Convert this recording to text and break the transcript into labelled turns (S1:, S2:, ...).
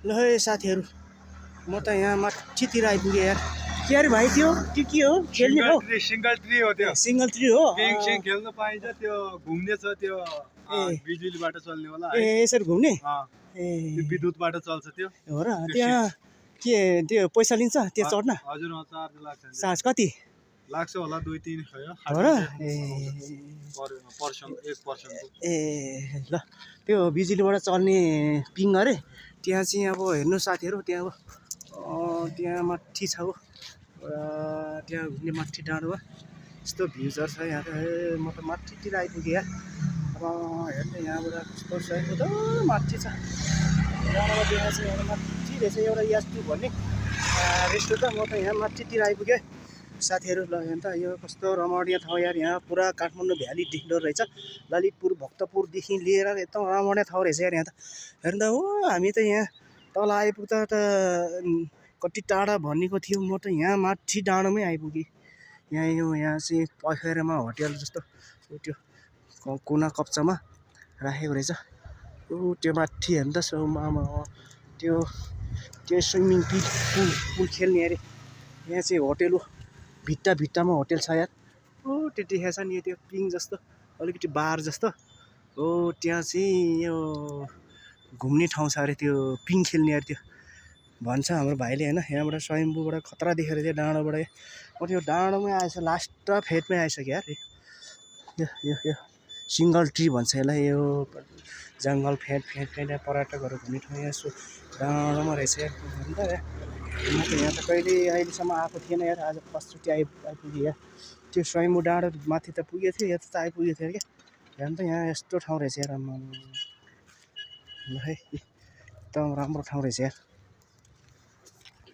S1: ल है साथीहरू म त यहाँ माथितिर आइपुगेँ यार। के अरे भाइ त्यो के हो खेल्ने हो?
S2: सिंगल ट्री हो त्यो।
S1: सिंगल ट्री हो?
S2: केङ खेल्न पाइन्छ त्यो घुम्ने छ त्यो बिजुलीबाट चल्ने होला है।
S1: यसरी घुम्ने?
S2: त्यो विद्युतबाट चल्छ त्यो।
S1: हो र त्यहाँ के त्यो पैसा लिन्छ त्यो चढ्न?
S2: हजुर चार्ज लाग्छ।
S1: चार्ज कति
S2: लाग्छ होला 2-3 खयो।
S1: हो र ए ल त्यो बिजुलीबाट चल्ने पिङ अरे त्यहाँ चाहिँ अब हेर्नु साथीहरू त्यहाँ त्यहाँ माथि छ हो त्यहाँ घुम्ने माथि डाँडोमा यस्तो भ्युजहरू छ यहाँ त। म त माथितिर आइपुगेँ यार। अब हेर्नु यहाँबाट कस्तो छ त माथि छ डाँडोमा त्यहाँ चाहिँ यहाँ माथि रहेछ एउटा यास्तु भन्ने रेस्टुरेन्ट। म त यहाँ माथितिर आइपुगेँ साथीहरू। ल हेर्नु त यो कस्तो रमणीय ठाउँ यार। यहाँ पुरा काठमाडौँ भ्याली देख्दो रहेछ। ललितपुर भक्तपुरदेखि लिएर एकदम रमणीय ठाउँ रहेछ यार यहाँ त। हेर्नु त हो हामी त यहाँ तल आइपुग्दा त कति टाढा भनेको थियो। म त यहाँ माथि डाँडोमै आइपुगेँ। यहाँ चाहिँ पखेरामा होटेल जस्तो त्यो कुना कप्चामा राखेको रहेछ। त्यो माथि हेर्नु त सोमा त्यो स्विमिङ पुल खेल्ने अरे यहाँ चाहिँ होटेल हो। भित्तामा होटेल छ यार। त्यो देखेको छ नि त्यो पिङ जस्तो अलिकति बार जस्तो हो। त्यहाँ चाहिँ यो घुम्ने ठाउँ छ अरे त्यो पिङ खेल्ने अरे त्यो भन्छ हाम्रो भाइले होइन। यहाँबाट स्वयम्भूबाट खतरा देखेर चाहिँ डाँडोबाट म त्यो डाँडोमै आएछ लास्ट फेदमै आइसक्यो यार। यो सिङ्गल ट्री भन्छ यसलाई। यो जङ्गल फेद पर्यटकहरू घुम्ने ठाउँ यहाँ डाँडोमा रहेछ यार। हेर्नु त म त यहाँ त कहिले अहिलेसम्म आएको थिएन यार। आज फर्स्टचोटि आइपुगेँ यार। त्यो स्वयम्भू डाँडो माथि त पुगेको थियो यता त आइपुगेको थियो क्या। हेर्नु त यहाँ यस्तो ठाउँ रहेछ यार। ल है एकदम राम्रो ठाउँ रहेछ यार।